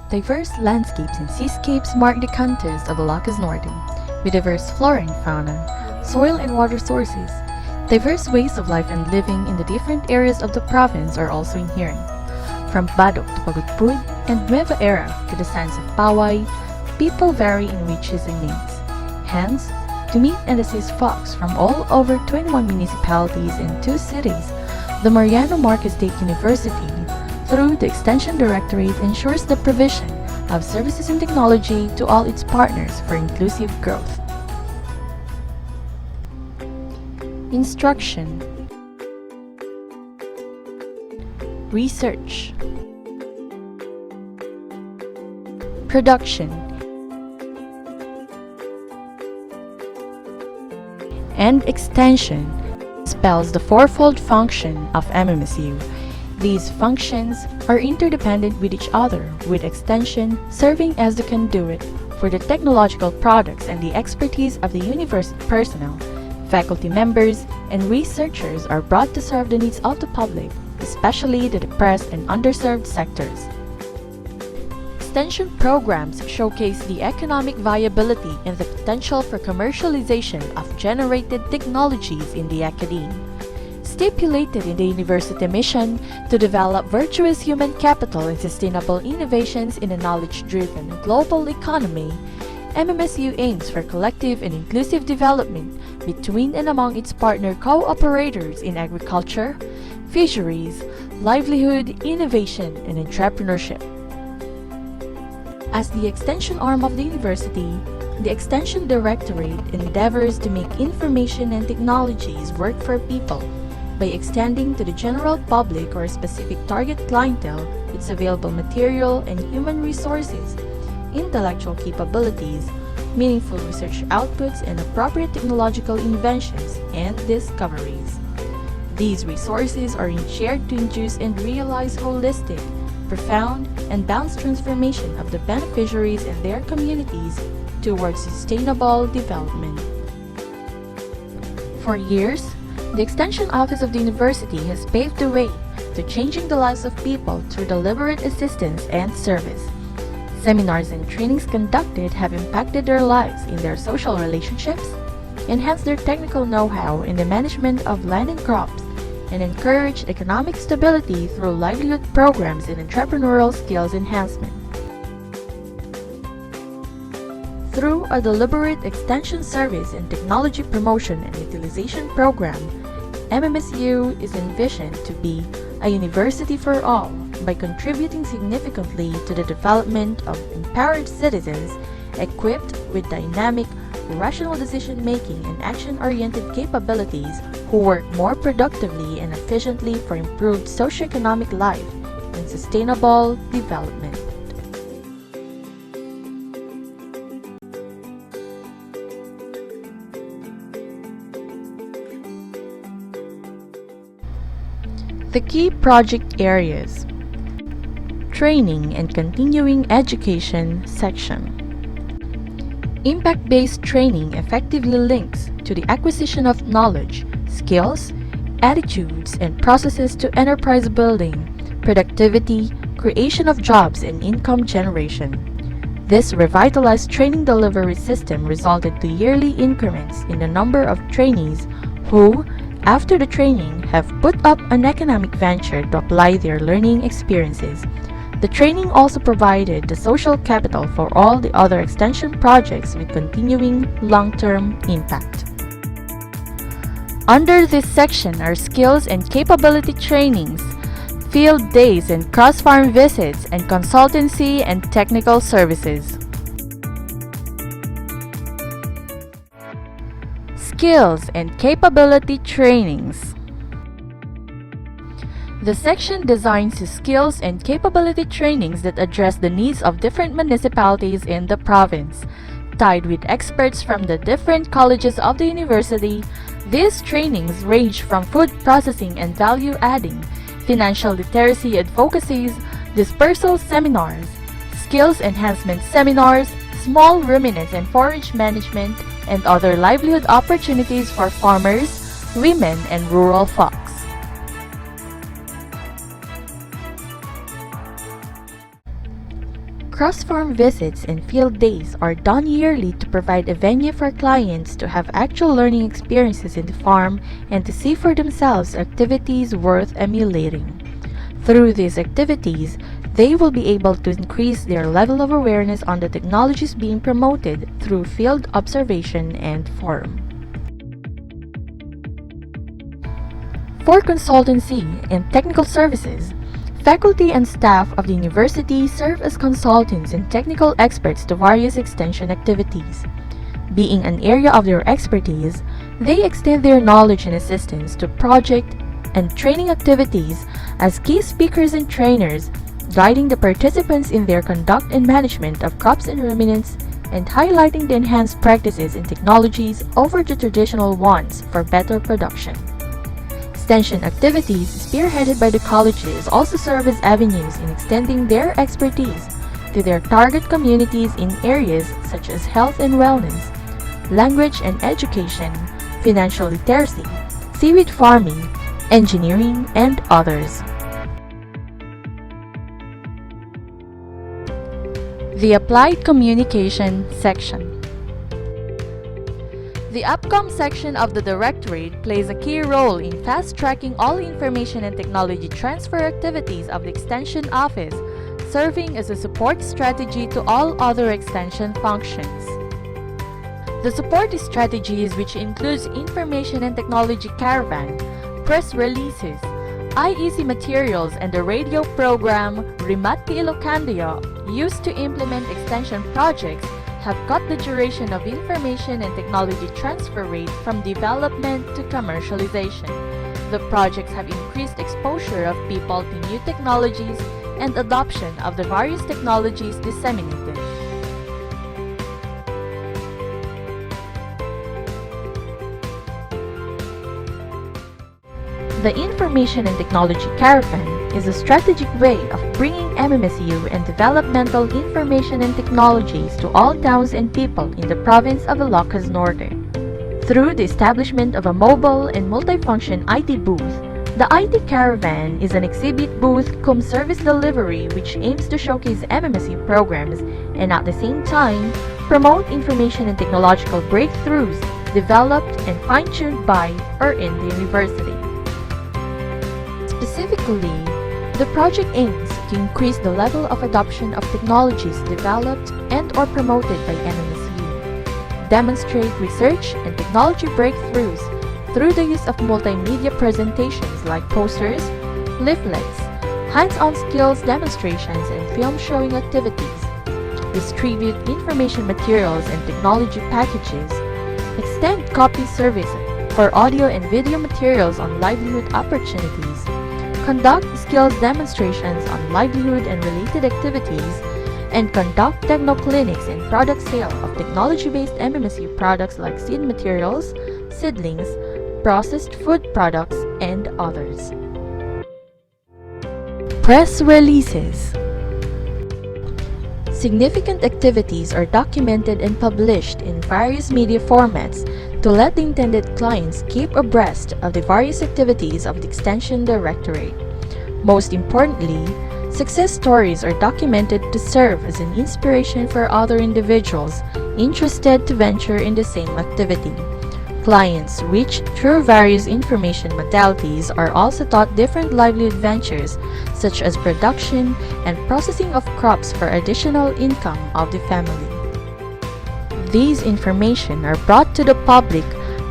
Diverse landscapes and seascapes mark the cantos of Ilocos Norte, with diverse flora and fauna, soil and water sources. Diverse ways of life and living in the different areas of the province are also inherent. From Badok to Pagudpud and Nueva Era to the sands of Paway, people vary in riches and names. Hence, to meet and assist folks from all over 21 municipalities and 2 cities, the Mariano Marquez State University, through the Extension Directorate, ensures the provision of services and technology to all its partners for inclusive growth. Instruction, Research, Production, and Extension spells the fourfold function of MMSU. These functions are interdependent with each other, with Extension serving as the conduit for the technological products and the expertise of the university personnel. Faculty members and researchers are brought to serve the needs of the public, especially the depressed and underserved sectors. Extension programs showcase the economic viability and the potential for commercialization of generated technologies in the academe. Stipulated in the university mission to develop virtuous human capital and sustainable innovations in a knowledge-driven global economy, MMSU aims for collective and inclusive development between and among its partner cooperators in agriculture, fisheries, livelihood, innovation, and entrepreneurship. As the extension arm of the university, the Extension Directorate endeavors to make information and technologies work for people by extending to the general public or specific target clientele its available material and human resources, intellectual capabilities, meaningful research outputs, and appropriate technological inventions and discoveries. These resources are shared to induce and realize holistic, profound, and balanced transformation of the beneficiaries and their communities towards sustainable development. For years, the Extension Office of the University has paved the way to changing the lives of people through deliberate assistance and service. Seminars and trainings conducted have impacted their lives in their social relationships, enhanced their technical know-how in the management of land and crops, and encouraged economic stability through livelihood programs and entrepreneurial skills enhancement. Through a deliberate extension service and technology promotion and utilization program, MMSU is envisioned to be a university for all by contributing significantly to the development of empowered citizens equipped with dynamic, rational decision-making and action-oriented capabilities who work more productively and efficiently for improved socioeconomic life and sustainable development. The key project areas: Training and Continuing Education section. Impact-based training effectively links to the acquisition of knowledge, skills, attitudes, and processes to enterprise building, productivity, creation of jobs, and income generation. This revitalized training delivery system resulted to yearly increments in the number of trainees who, after the training, have put up an economic venture to apply their learning experiences. The training also provided the social capital for all the other extension projects with continuing long-term impact. Under this section are skills and capability trainings, field days and cross-farm visits, and consultancy and technical services. Skills and capability trainings. The section designs skills and capability trainings that address the needs of different municipalities in the province. Tied with experts from the different colleges of the university, these trainings range from food processing and value adding, financial literacy advocacies, dispersal seminars, skills enhancement seminars, small ruminants and forage management, and other livelihood opportunities for farmers, women, and rural folks. Cross-farm visits and field days are done yearly to provide a venue for clients to have actual learning experiences in the farm and to see for themselves activities worth emulating. Through these activities, they will be able to increase their level of awareness on the technologies being promoted through field observation and farm. For consultancy and technical services, faculty and staff of the university serve as consultants and technical experts to various extension activities. Being an area of their expertise, they extend their knowledge and assistance to project and training activities as key speakers and trainers, guiding the participants in their conduct and management of crops and ruminants and highlighting the enhanced practices and technologies over the traditional ones for better production. Extension activities spearheaded by the colleges also serve as avenues in extending their expertise to their target communities in areas such as health and wellness, language and education, financial literacy, seaweed farming, engineering, and others. The Applied Communication section. The Upcom section of the Directorate plays a key role in fast-tracking all information and technology transfer activities of the Extension Office, serving as a support strategy to all other Extension functions. The support strategies, which includes Information and Technology Caravan, press releases, IEC materials, and the radio program Rimati Ilocandia, used to implement Extension projects, have cut the duration of information and technology transfer rate from development to commercialization. The projects have increased exposure of people to new technologies and adoption of the various technologies disseminated. The Information and Technology Caravan is a strategic way of bringing MMSU and developmental information and technologies to all towns and people in the province of Ilocos Norte. Through the establishment of a mobile and multifunction IT booth, the IT Caravan is an exhibit booth cum service delivery which aims to showcase MMSU programs and at the same time promote information and technological breakthroughs developed and fine-tuned by or in the university. Specifically, the project aims to increase the level of adoption of technologies developed and or promoted by MMSU, demonstrate research and technology breakthroughs through the use of multimedia presentations like posters, leaflets, hands-on skills demonstrations, and film showing activities, distribute information materials and technology packages, extend copy service for audio and video materials on livelihood opportunities, conduct skills demonstrations on livelihood and related activities, and conduct techno-clinics and product sale of technology-based MMSU products like seed materials, seedlings, processed food products, and others. Press releases. Significant activities are documented and published in various media formats to let the intended clients keep abreast of the various activities of the Extension Directorate. Most importantly, success stories are documented to serve as an inspiration for other individuals interested to venture in the same activity. Clients reached through various information modalities are also taught different livelihood ventures such as production and processing of crops for additional income of the family. These information are brought to the public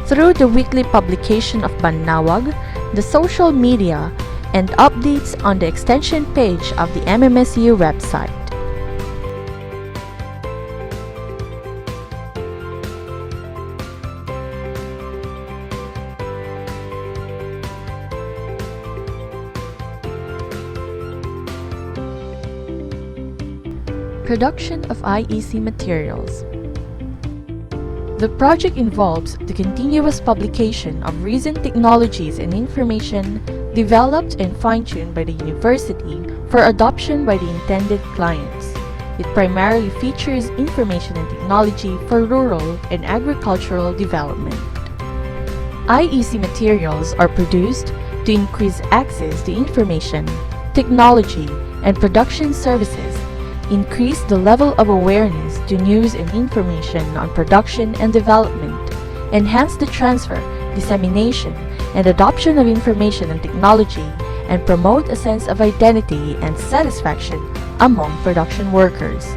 through the weekly publication of Banawag, the social media, and updates on the extension page of the MMSU website. Production of IEC materials. The project involves the continuous publication of recent technologies and information developed and fine-tuned by the university for adoption by the intended clients. It primarily features information and technology for rural and agricultural development. IEC materials are produced to increase access to information, technology, and production services increase the level of awareness to news and information on production and development, enhance the transfer, dissemination, and adoption of information and technology, and promote a sense of identity and satisfaction among production workers.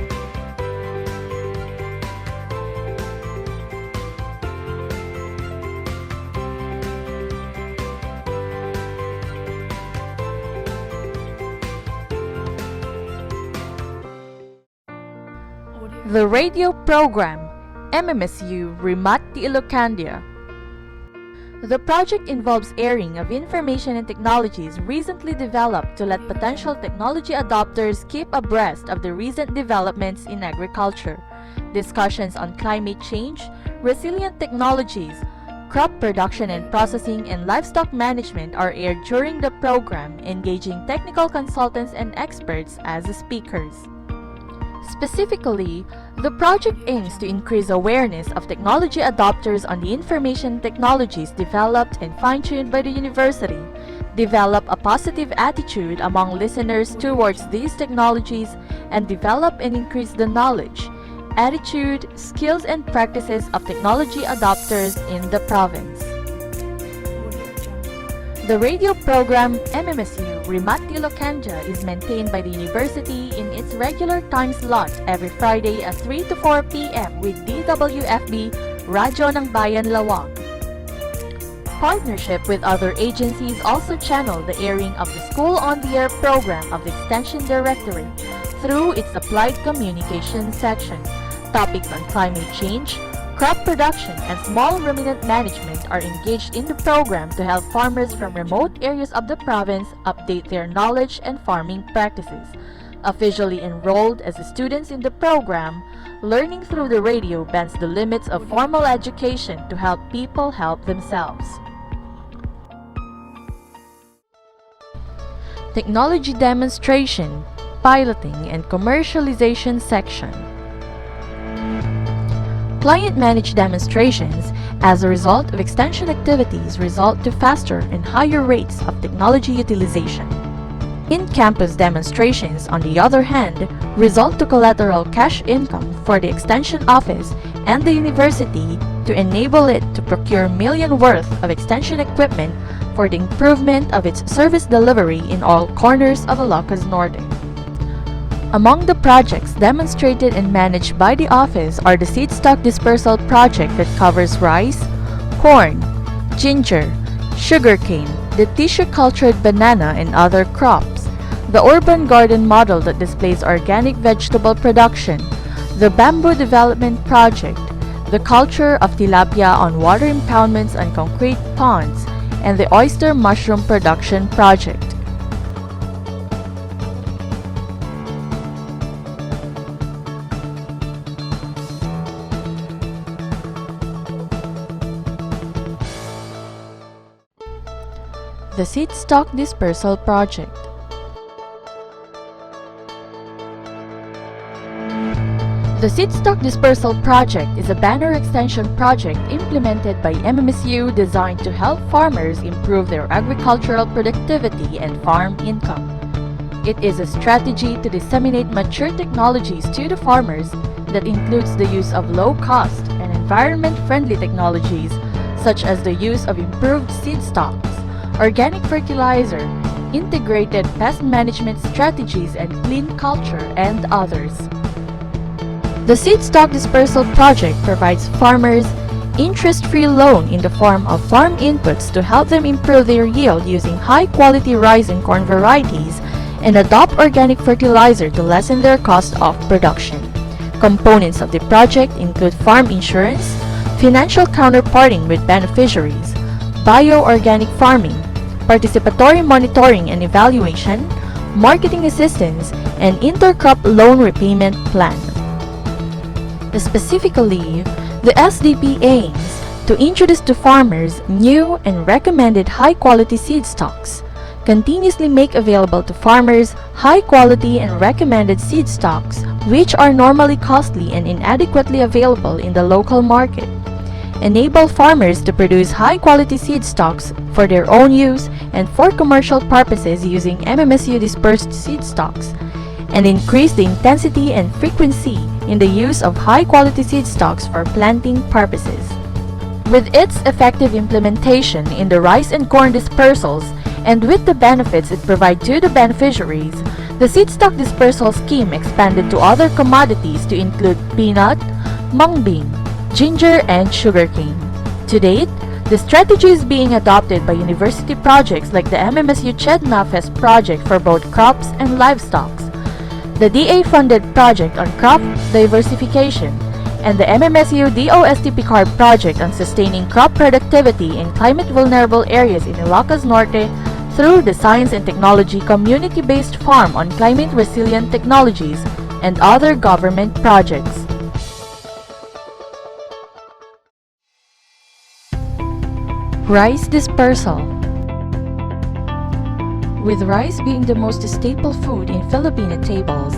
The radio program, MMSU Rimati Ilocandia. The project involves airing of information and technologies recently developed to let potential technology adopters keep abreast of the recent developments in agriculture. Discussions on climate change, resilient technologies, crop production and processing, and livestock management are aired during the program, engaging technical consultants and experts as speakers. Specifically, the project aims to increase awareness of technology adopters on the information technologies developed and fine-tuned by the university, develop a positive attitude among listeners towards these technologies, and develop and increase the knowledge, attitude, skills, and practices of technology adopters in the province. The radio program MMSU Rimati Ilocandia is maintained by the university in its regular time slot every Friday at 3 to 4 p.m. with DWFB Radyo ng Bayan Lawag. Partnership with other agencies also channel the airing of the School on the Air program of the Extension Directorate through its Applied Communications section. Topics on climate change, crop production, and small ruminant management are engaged in the program to help farmers from remote areas of the province update their knowledge and farming practices. Officially enrolled as students in the program, learning through the radio bends the limits of formal education to help people help themselves. Technology Demonstration, Piloting, and Commercialization section. Client-managed demonstrations, as a result of extension activities, result to faster and higher rates of technology utilization. In-campus demonstrations, on the other hand, result to collateral cash income for the Extension Office and the university to enable it to procure million worth of extension equipment for the improvement of its service delivery in all corners of Ilocos Norte. Among the projects demonstrated and managed by the office are the seed stock dispersal project that covers rice, corn, ginger, sugarcane, the tissue-cultured banana, and other crops, the urban garden model that displays organic vegetable production, the bamboo development project, the culture of tilapia on water impoundments and concrete ponds, and the oyster mushroom production project. The Seed Stock Dispersal Project. The Seed Stock Dispersal Project is a banner extension project implemented by MMSU designed to help farmers improve their agricultural productivity and farm income. It is a strategy to disseminate mature technologies to the farmers that includes the use of low-cost and environment-friendly technologies such as the use of improved seed stocks, organic fertilizer, integrated pest management strategies, and clean culture, and others. The Seed Stock Dispersal Project provides farmers interest-free loan in the form of farm inputs to help them improve their yield using high-quality rice and corn varieties and adopt organic fertilizer to lessen their cost of production. Components of the project include farm insurance, financial counterparting with beneficiaries, bio-organic farming, participatory monitoring and evaluation, marketing assistance, and intercrop loan repayment plan. Specifically, the SDP aims to introduce to farmers new and recommended high-quality seed stocks, continuously make available to farmers high-quality and recommended seed stocks which are normally costly and inadequately available in the local market, enable farmers to produce high-quality seed stocks for their own use and for commercial purposes using MMSU dispersed seed stocks, and increase the intensity and frequency in the use of high-quality seed stocks for planting purposes. With its effective implementation in the rice and corn dispersals, and with the benefits it provides to the beneficiaries, the seed stock dispersal scheme expanded to other commodities to include peanut, mung bean, ginger, and sugarcane. To date, the strategy is being adopted by university projects like the MMSU Chednafest project for both crops and livestock, the DA-funded project on crop diversification, and the MMSU DOST Card project on sustaining crop productivity in climate-vulnerable areas in Ilocos Norte through the Science and Technology Community-Based Farm on Climate-Resilient Technologies and other government projects. Rice dispersal. With rice being the most staple food in Filipino tables,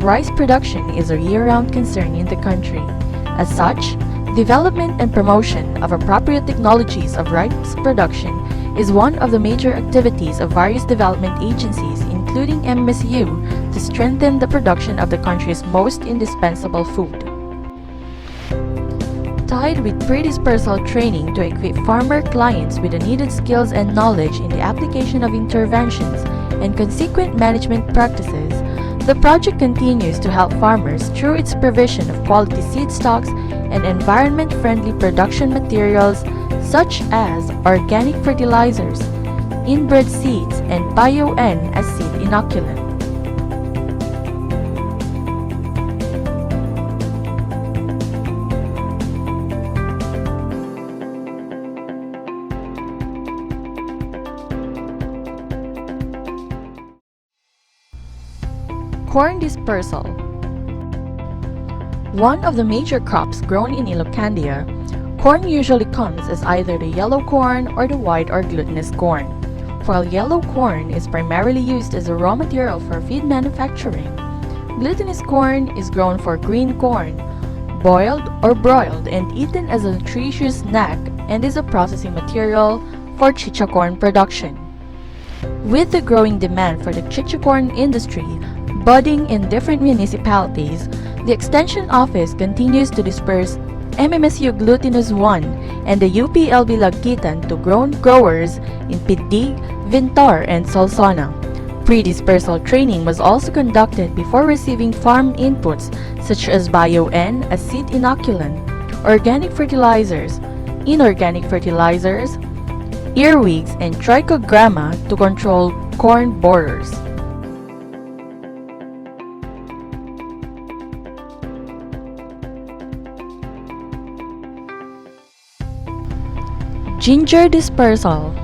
rice production is a year-round concern in the country. As such, development and promotion of appropriate technologies of rice production is one of the major activities of various development agencies, including MMSU, to strengthen the production of the country's most indispensable food. Tied with pre-dispersal training to equip farmer clients with the needed skills and knowledge in the application of interventions and consequent management practices, the project continues to help farmers through its provision of quality seed stocks and environment-friendly production materials such as organic fertilizers, inbred seeds, and bio-N as seed inoculant. Corn dispersal. One of the major crops grown in Ilocandia, corn usually comes as either the yellow corn or the white or glutinous corn. While yellow corn is primarily used as a raw material for feed manufacturing, glutinous corn is grown for green corn, boiled or broiled and eaten as a nutritious snack, and is a processing material for chicha corn production. With the growing demand for the chicha corn industry budding in different municipalities, the Extension Office continues to disperse MMSU Glutinous 1 and the UPLB Lagkitan to growers in Pidig, Vintor, and Solsona. Pre-dispersal training was also conducted before receiving farm inputs such as bio-N as seed inoculant, organic fertilizers, inorganic fertilizers, earwigs, and trichogramma to control corn borers. Ginger dispersal.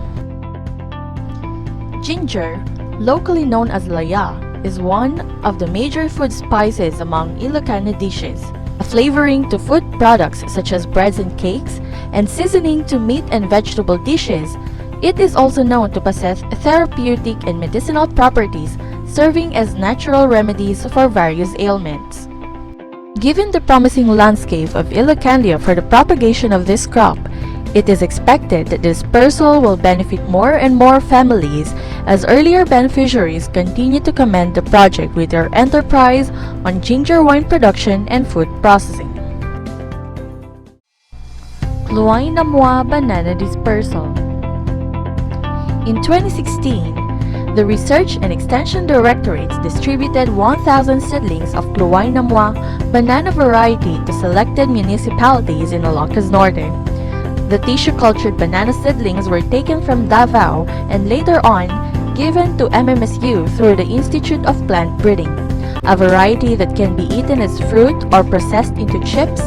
Ginger, locally known as laya, is one of the major food spices among Ilocano dishes, a flavoring to food products such as breads and cakes, and seasoning to meat and vegetable dishes. It is also known to possess therapeutic and medicinal properties, serving as natural remedies for various ailments. Given the promising landscape of Ilocandia for the propagation of this crop, it is expected that dispersal will benefit more and more families as earlier beneficiaries continue to commend the project with their enterprise on ginger wine production and food processing. Kluay Namwa Banana Dispersal. In 2016, the Research and Extension Directorates distributed 1,000 seedlings of Kluay Namwa banana variety to selected municipalities in Ilocos Norte. The tissue-cultured banana seedlings were taken from Davao and later on given to MMSU through the Institute of Plant Breeding, a variety that can be eaten as fruit or processed into chips.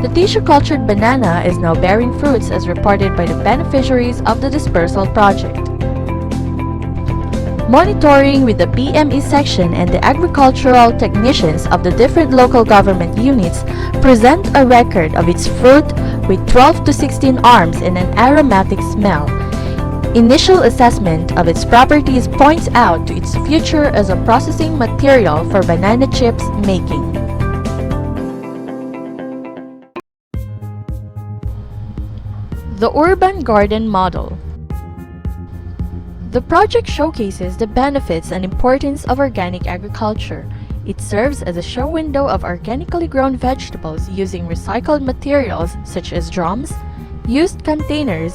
The tissue-cultured banana is now bearing fruits as reported by the beneficiaries of the dispersal project. Monitoring with the PME section and the agricultural technicians of the different local government units present a record of its fruit with 12 to 16 arms and an aromatic smell. Initial assessment of its properties points out to its future as a processing material for banana chips making. The Urban Garden Model. The project showcases the benefits and importance of organic agriculture It serves as a show window of organically grown vegetables using recycled materials such as drums, used containers,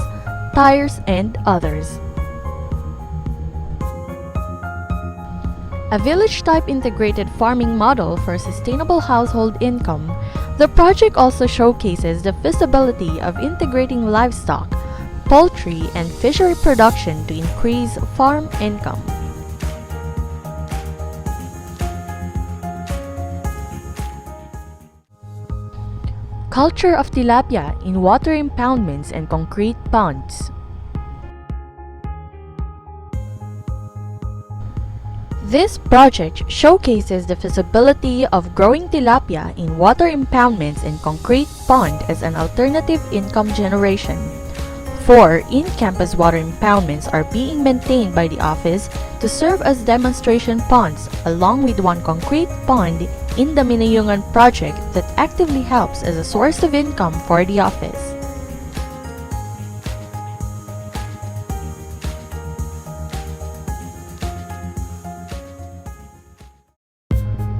tires, and others. A village-type integrated farming model for sustainable household income, the project also showcases the feasibility of integrating livestock, poultry, and fishery production to increase farm income. Culture of tilapia in water impoundments and concrete ponds. This project showcases the feasibility of growing tilapia in water impoundments and concrete pond as an alternative income generation. 4 in-campus water impoundments are being maintained by the office to serve as demonstration ponds, along with 1 concrete pond in the Minayungan project that actively helps as a source of income for the office.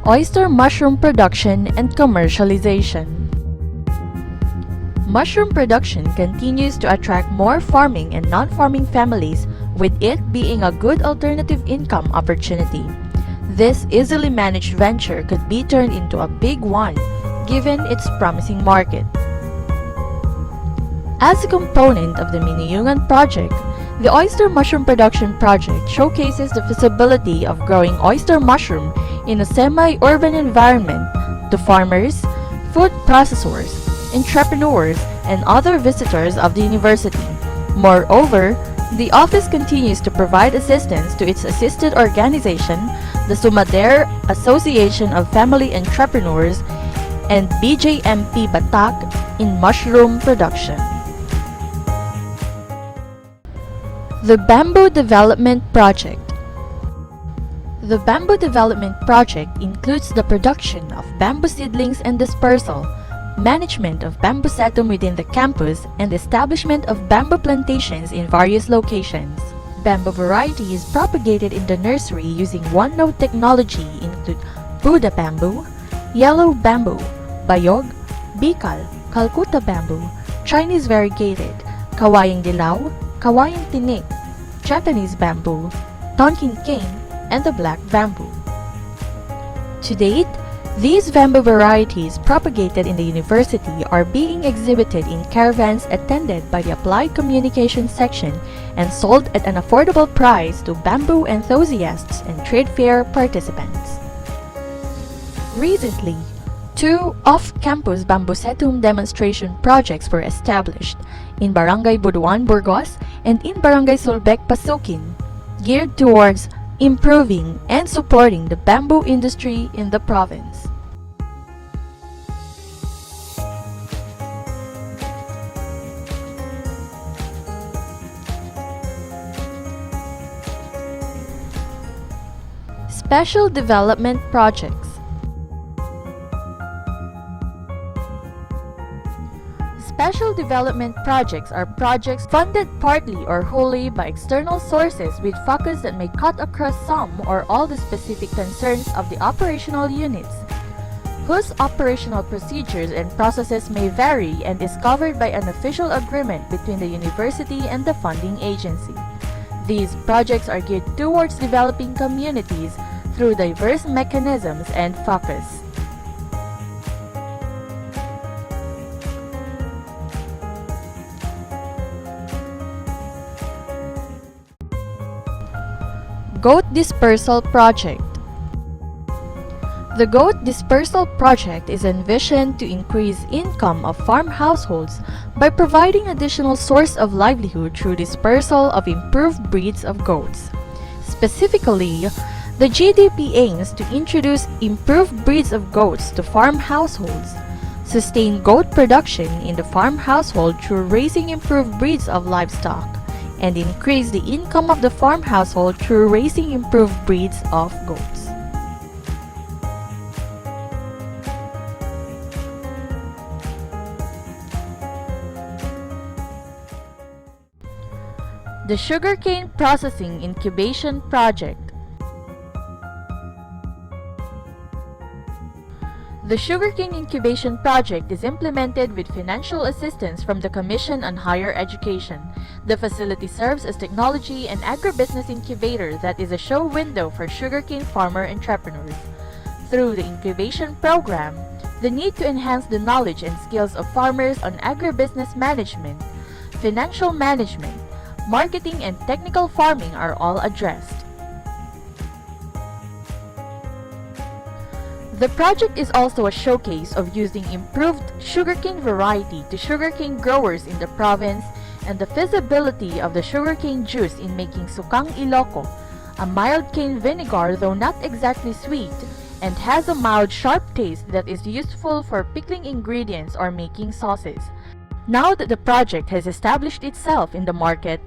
Oyster mushroom production and commercialization. Mushroom production continues to attract more farming and non-farming families, with it being a good alternative income opportunity. This easily managed venture could be turned into a big one, given its promising market. As a component of the Minayungan project, the oyster mushroom production project showcases the feasibility of growing oyster mushroom in a semi-urban environment to farmers, food processors, entrepreneurs, and other visitors of the university. Moreover, the office continues to provide assistance to its assisted organization, the Sumader Association of Family Entrepreneurs, and BJMP Batak in mushroom production. The Bamboo Development Project. The Bamboo Development Project includes the production of bamboo seedlings and dispersal, management of bamboo setum within the campus, and establishment of bamboo plantations in various locations. Bamboo varieties propagated in the nursery using one-node technology include Buddha bamboo, yellow bamboo, bayog, bikal, Calcutta bamboo, Chinese variegated, kawayang dilaw, kawayang tinik, Japanese bamboo, Tonkin cane, and the black bamboo. To date, these bamboo varieties propagated in the university are being exhibited in caravans attended by the Applied Communications section and sold at an affordable price to bamboo enthusiasts and trade fair participants. Recently, 2 off-campus bambusetum demonstration projects were established in Barangay Buduan, Burgos and in Barangay Sulbec, Pasukin, geared towards improving and supporting the bamboo industry in the province. Special Development Projects. Special development projects are projects funded partly or wholly by external sources with focus that may cut across some or all the specific concerns of the operational units, whose operational procedures and processes may vary and is covered by an official agreement between the university and the funding agency. These projects are geared towards developing communities through diverse mechanisms and focus. Goat Dispersal Project. The Goat Dispersal Project is envisioned to increase income of farm households by providing additional source of livelihood through dispersal of improved breeds of goats. Specifically, the GDP aims to introduce improved breeds of goats to farm households, sustain goat production in the farm household through raising improved breeds of livestock, and increase the income of the farm household through raising improved breeds of goats. The Sugarcane Processing Incubation Project. The Sugarcane Incubation Project is implemented with financial assistance from the Commission on Higher Education. The facility serves as technology and agribusiness incubator that is a show window for sugarcane farmer entrepreneurs. Through the incubation program, the need to enhance the knowledge and skills of farmers on agribusiness management, financial management, marketing, and technical farming are all addressed. The project is also a showcase of using improved sugarcane variety to sugarcane growers in the province and the feasibility of the sugarcane juice in making sukang Ilocos, a mild cane vinegar though not exactly sweet, and has a mild sharp taste that is useful for pickling ingredients or making sauces. Now that the project has established itself in the market,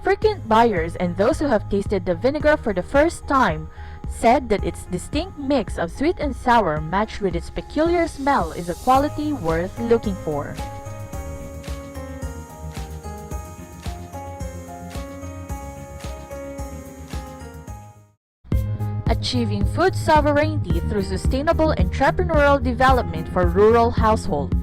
frequent buyers and those who have tasted the vinegar for the first time said that its distinct mix of sweet and sour matched with its peculiar smell is a quality worth looking for. Achieving food sovereignty through sustainable entrepreneurial development for rural households.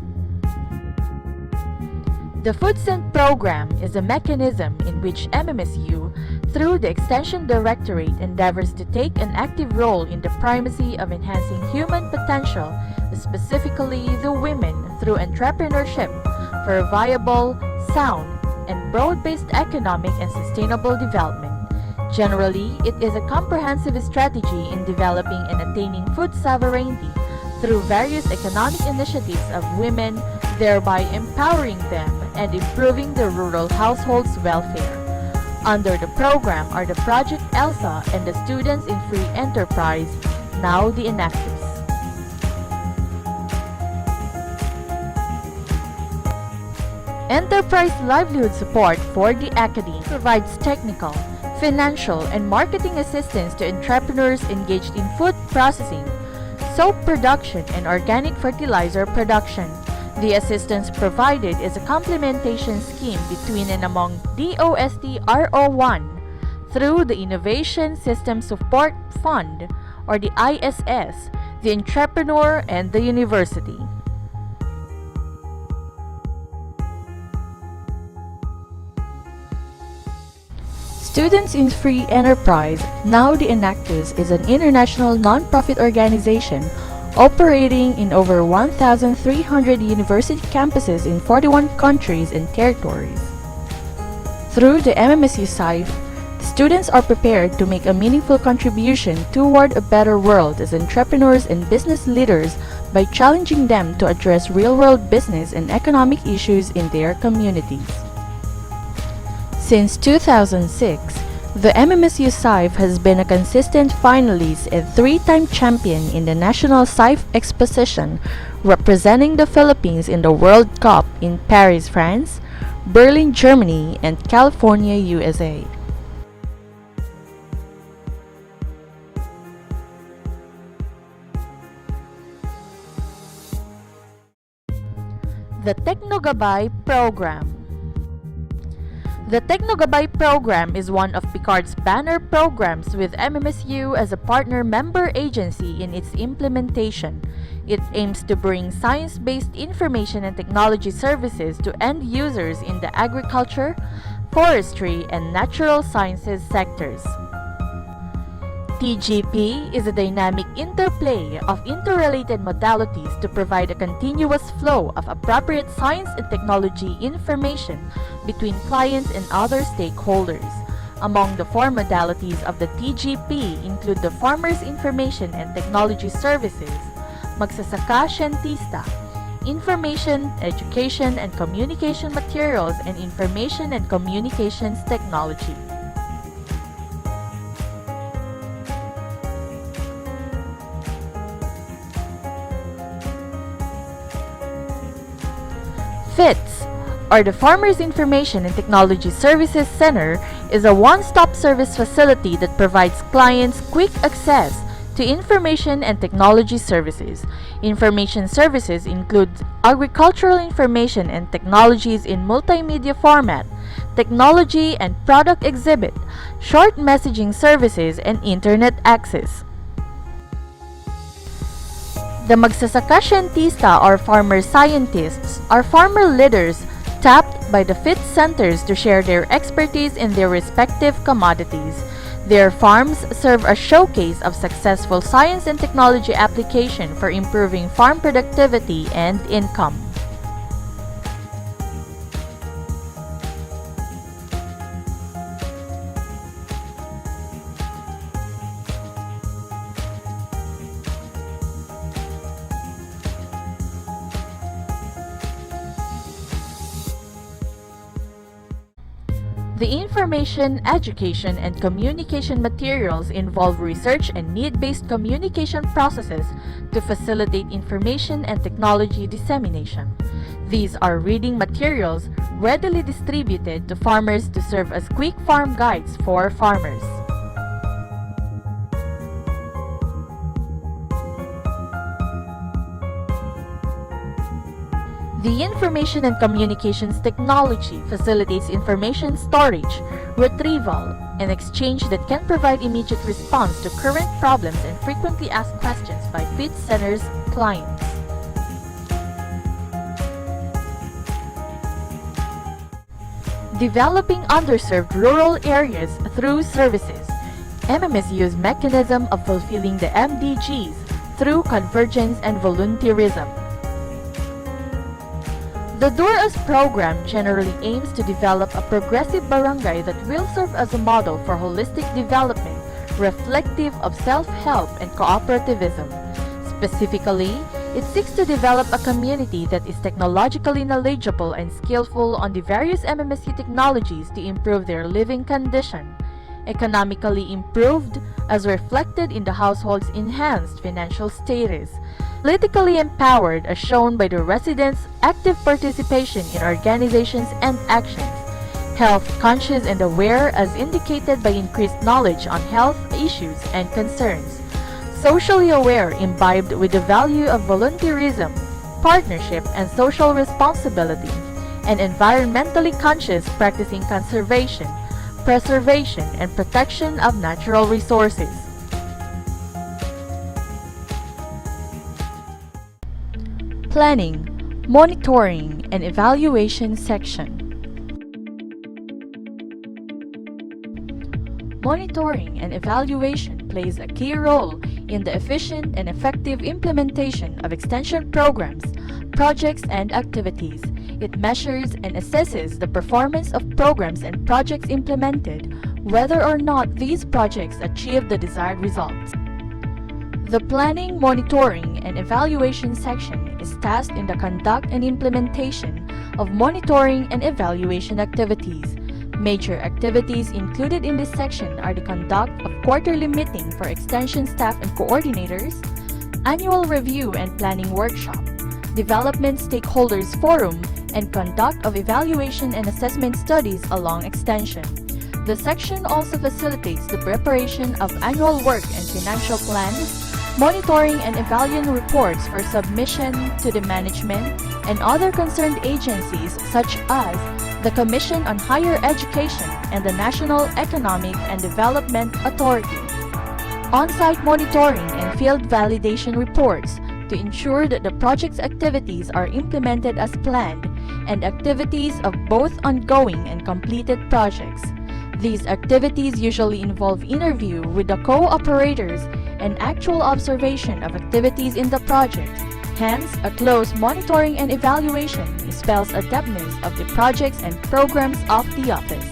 The Food Scent Program is a mechanism in which MMSU, through the Extension Directorate, endeavors to take an active role in the primacy of enhancing human potential, specifically the women, through entrepreneurship for viable, sound, and broad-based economic and sustainable development. Generally, it is a comprehensive strategy in developing and attaining food sovereignty through various economic initiatives of women, thereby empowering them and improving the rural households' welfare. Under the program are the Project ELSA and the Students in Free Enterprise, now the inactives. Enterprise livelihood support for the academy provides technical, financial, and marketing assistance to entrepreneurs engaged in food processing, soap production, and organic fertilizer production. The assistance provided is a complementation scheme between and among DOST RO1 through the Innovation System Support Fund, or the ISS, the entrepreneur, and the university. Students in Free Enterprise, now the Inactives, is an international non-profit organization operating in over 1,300 university campuses in 41 countries and territories. Through the MMSU SIFE, students are prepared to make a meaningful contribution toward a better world as entrepreneurs and business leaders by challenging them to address real-world business and economic issues in their communities. Since 2006, the MMSU SIFE has been a consistent finalist and three-time champion in the National SIFE Exposition, representing the Philippines in the World Cup in Paris, France, Berlin, Germany, and California, USA. The Technogabay Program. The Technogabay program is one of PICARD's banner programs with MMSU as a partner member agency in its implementation. It aims to bring science-based information and technology services to end users in the agriculture, forestry, and natural sciences sectors. TGP is a dynamic interplay of interrelated modalities to provide a continuous flow of appropriate science and technology information between clients and other stakeholders. Among the four modalities of the TGP include the Farmers Information and Technology Services, Magsasaka Siyentista, Information, Education and Communication Materials, and Information and Communications Technology. FITS, or the Farmers Information and Technology Services Center, is a one-stop service facility that provides clients quick access to information and technology services. Information services include agricultural information and technologies in multimedia format, technology and product exhibit, short messaging services, and internet access. The magsasaka siyentista or farmer scientists are farmer leaders tapped by the FIT centers to share their expertise in their respective commodities. Their farms serve as showcase of successful science and technology application for improving farm productivity and income. The information, education, and communication materials involve research and need-based communication processes to facilitate information and technology dissemination. These are reading materials readily distributed to farmers to serve as quick farm guides for farmers. The information and communications technology facilitates information storage, retrieval, and exchange that can provide immediate response to current problems and frequently asked questions by FIT Center's clients. Developing underserved rural areas through services. MMSU's mechanism of fulfilling the MDGs through convergence and volunteerism. The DORAS program generally aims to develop a progressive barangay that will serve as a model for holistic development, reflective of self-help and cooperativism. Specifically, it seeks to develop a community that is technologically knowledgeable and skillful on the various MMSU technologies to improve their living condition. Economically improved, as reflected in the household's enhanced financial status. Politically empowered, as shown by the residents' active participation in organizations and actions. Health conscious and aware, as indicated by increased knowledge on health issues and concerns. Socially aware, imbibed with the value of volunteerism, partnership, and social responsibility. And environmentally conscious, practicing conservation, preservation, and protection of natural resources. Planning, Monitoring, and Evaluation section. Monitoring and evaluation plays a key role in the efficient and effective implementation of extension programs, projects, and activities. It measures and assesses the performance of programs and projects implemented, whether or not these projects achieve the desired results. The Planning, Monitoring, and Evaluation section is tasked in the conduct and implementation of monitoring and evaluation activities. Major activities included in this section are the conduct of quarterly meeting for extension staff and coordinators, annual review and planning workshop, development stakeholders forum, and conduct of evaluation and assessment studies along extension. The section also facilitates the preparation of annual work and financial plans, monitoring and evaluation reports for submission to the management and other concerned agencies such as the Commission on Higher Education and the National Economic and Development Authority. On-site monitoring and field validation reports to ensure that the project's activities are implemented as planned, and activities of both ongoing and completed projects. These activities usually involve interview with the co-operators and actual observation of activities in the project. Hence, a close monitoring and evaluation spells adeptness of the projects and programs of the office.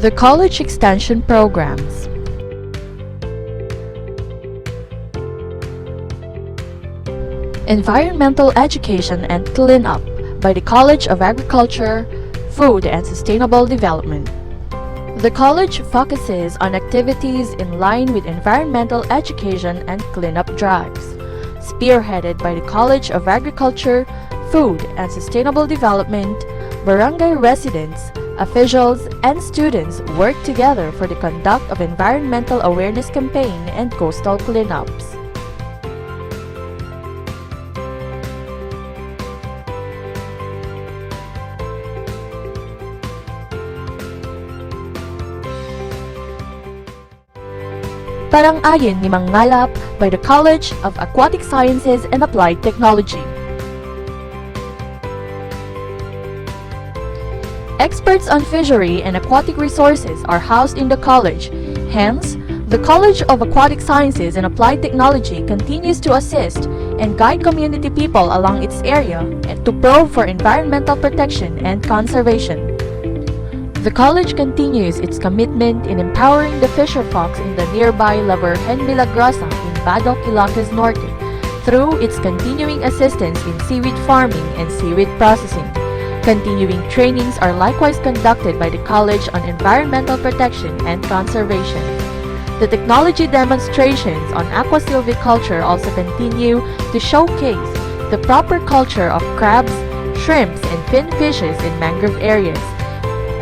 The college extension programs. Environmental Education and Cleanup by the College of Agriculture, Food and Sustainable Development. The college focuses on activities in line with environmental education and cleanup drives. Spearheaded by the College of Agriculture, Food and Sustainable Development, barangay residents, officials, and students work together for the conduct of environmental awareness campaign and coastal cleanups. Tarang-ayon ni Mangalap by the College of Aquatic Sciences and Applied Technology. Experts on fishery and aquatic resources are housed in the college. Hence, the College of Aquatic Sciences and Applied Technology continues to assist and guide community people along its area and to probe for environmental protection and conservation. The college continues its commitment in empowering the fisherfolks in the nearby La Virgen Milagrosa in Badoc, Ilocos Norte through its continuing assistance in seaweed farming and seaweed processing. Continuing trainings are likewise conducted by the college on environmental protection and conservation. The technology demonstrations on aquasilviculture also continue to showcase the proper culture of crabs, shrimps, and fin fishes in mangrove areas.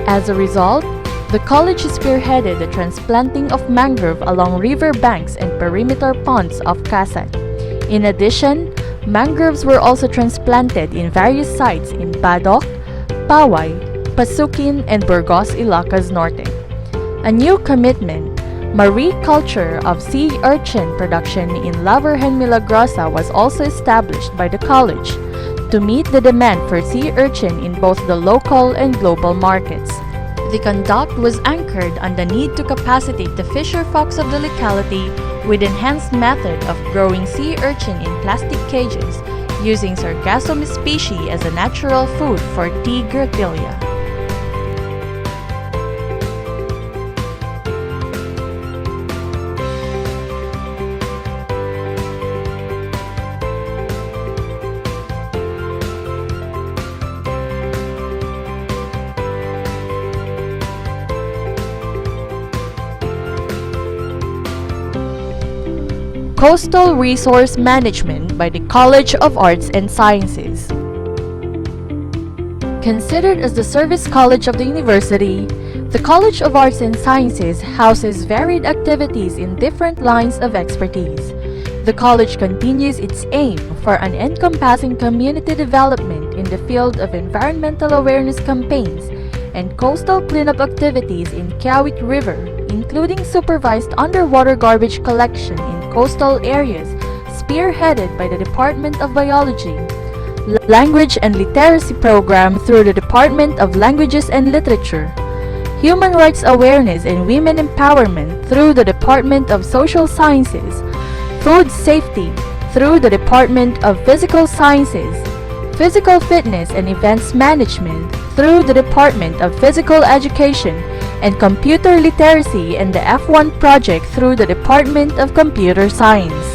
As a result, the college spearheaded the transplanting of mangrove along river banks and perimeter ponds of Casat. In addition, mangroves were also transplanted in various sites in Badoc, Paway, Pasukin, and Burgos, Ilocos Norte. A new commitment, mariculture of sea urchin production in La Virgen Milagrosa, was also established by the college to meet the demand for sea urchin in both the local and global markets. The conduct was anchored on the need to capacitate the fisherfolks of the locality with enhanced method of growing sea urchin in plastic cages using Sargassum species as a natural food for T. gratilia. Coastal Resource Management by the College of Arts and Sciences. Considered as the service college of the university, the College of Arts and Sciences houses varied activities in different lines of expertise. The college continues its aim for an encompassing community development in the field of environmental awareness campaigns and coastal cleanup activities in Kiawit River, including supervised underwater garbage collection in coastal areas spearheaded by the Department of Biology, Language and Literacy Program through the Department of Languages and Literature, Human Rights Awareness and Women Empowerment through the Department of Social Sciences, Food Safety through the Department of Physical Sciences, Physical Fitness and Events Management through the Department of Physical Education, and Computer Literacy and the F1 Project through the Department of Computer Science.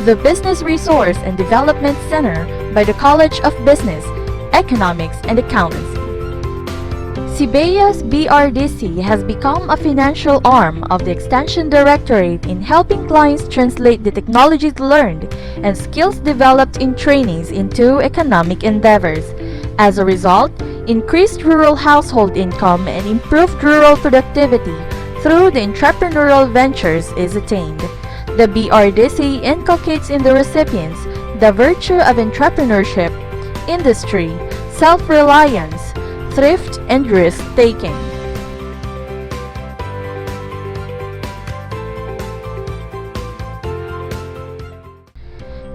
The Business Resource and Development Center by the College of Business, Economics, and Accountancy. CBEA's BRDC has become a financial arm of the Extension Directorate in helping clients translate the technologies learned and skills developed in trainings into economic endeavors. As a result, increased rural household income and improved rural productivity through the entrepreneurial ventures is attained. The BRDC inculcates in the recipients the virtue of entrepreneurship, industry, self-reliance, thrift, and risk-taking.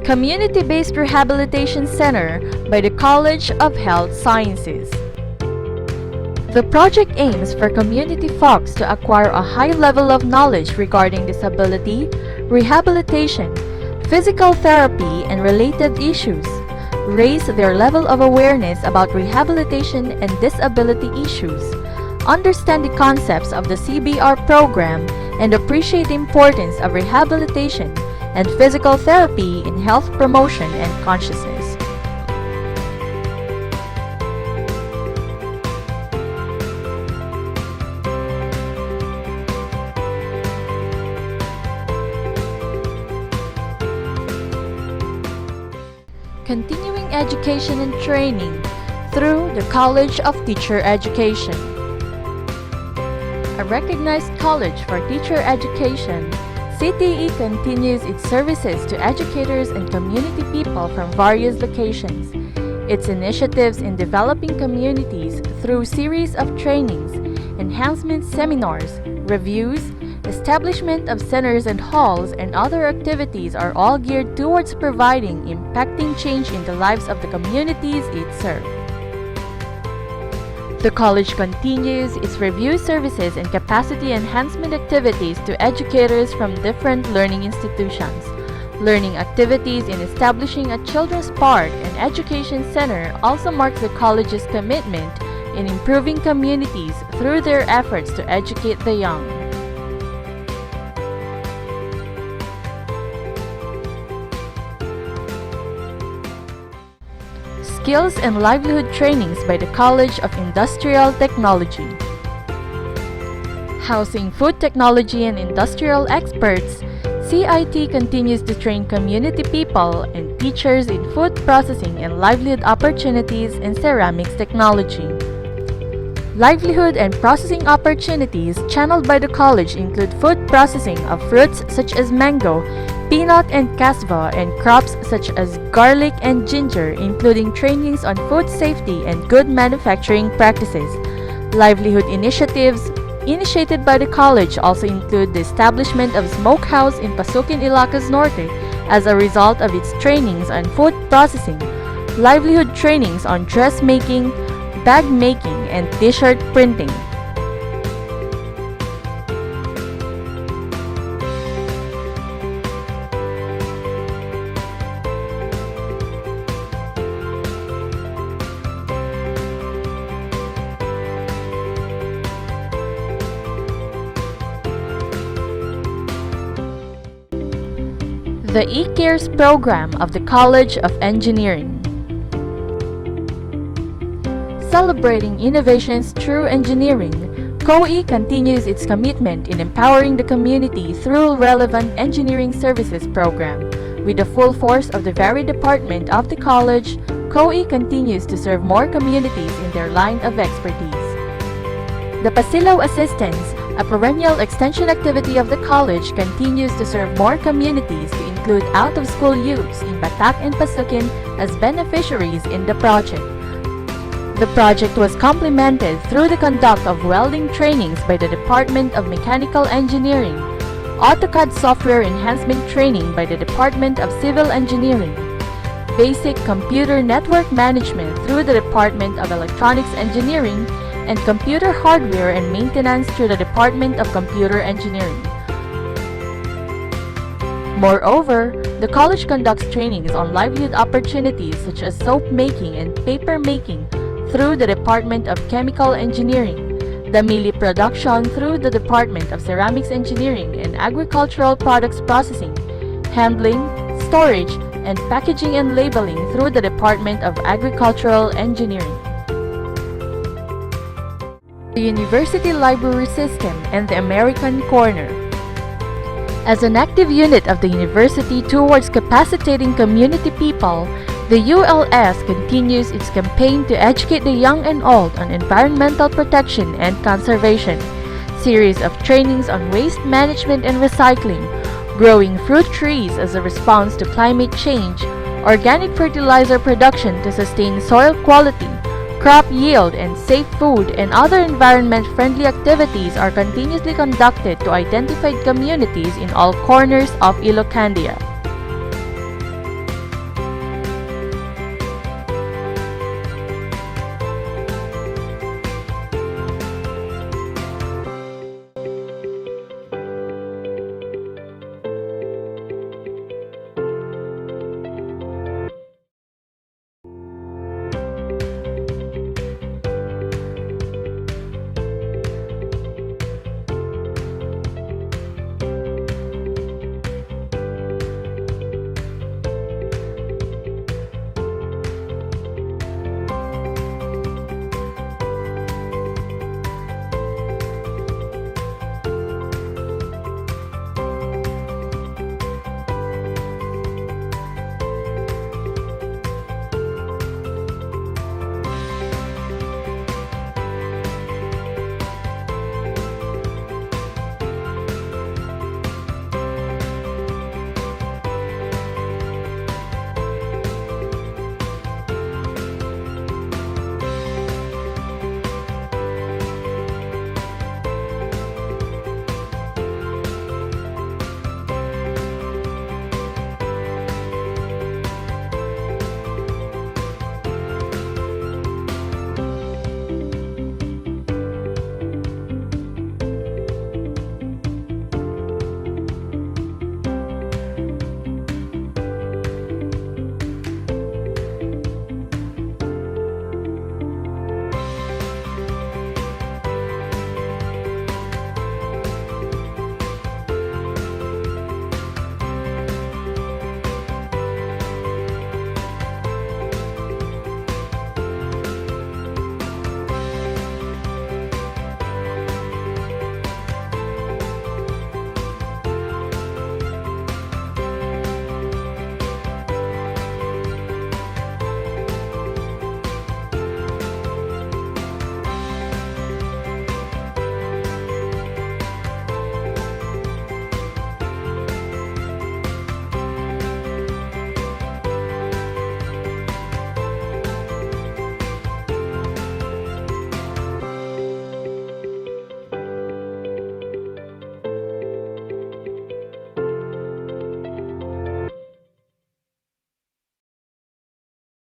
Community-Based Rehabilitation Center by the College of Health Sciences. The project aims for community folks to acquire a high level of knowledge regarding disability, rehabilitation, physical therapy, and related issues, raise their level of awareness about rehabilitation and disability issues, understand the concepts of the CBR program, and appreciate the importance of rehabilitation and physical therapy in health promotion and consciousness. Continuing education and training through the College of Teacher Education. A recognized college for teacher education, CTE continues its services to educators and community people from various locations. its initiatives in developing communities through series of trainings, enhancement seminars, reviews, establishment of centers and halls, and other activities are all geared towards providing impacting change in the lives of the communities it serves. The college continues its review services and capacity enhancement activities to educators from different learning institutions. Learning activities in establishing a children's park and education center also marks the college's commitment in improving communities through their efforts to educate the young. Skills and livelihood trainings by the College of Industrial Technology. Housing food technology and industrial experts, CIT continues to train community people and teachers in food processing and livelihood opportunities in ceramics technology. Livelihood and processing opportunities channeled by the college include food processing of fruits such as mango, peanut and casva, and crops such as garlic and ginger, including trainings on food safety and good manufacturing practices. Livelihood initiatives initiated by the college also include the establishment of smokehouse in Pasukin, Ilocos Norte as a result of its trainings on food processing, livelihood trainings on dressmaking, bag making, and t-shirt printing. The E-Cares program of the College of Engineering. Celebrating innovations through engineering, COE continues its commitment in empowering the community through relevant engineering services program. With the full force of the very department of the college, COE continues to serve more communities in their line of expertise. The Pasilo Assistance, a perennial extension activity of the college, continues to serve more communities to include out-of-school youths in Batak and Pasukin as beneficiaries in the project. The project was complemented through the conduct of welding trainings by the Department of Mechanical Engineering, AutoCAD software enhancement training by the Department of Civil Engineering, basic computer network management through the Department of Electronics Engineering, and computer hardware and maintenance through the Department of Computer Engineering. Moreover, the college conducts trainings on livelihood opportunities such as soap making and paper making through the Department of Chemical Engineering, the mealie production through the Department of Ceramics Engineering and Agricultural Products Processing, handling, storage, and packaging and labeling through the Department of Agricultural Engineering. The University Library System and the American Corner. As an active unit of the university towards capacitating community people, the ULS continues its campaign to educate the young and old on environmental protection and conservation, series of trainings on waste management and recycling, growing fruit trees as a response to climate change, organic fertilizer production to sustain soil quality, crop yield, and safe food, and other environment-friendly activities are continuously conducted to identified communities in all corners of Ilocandia.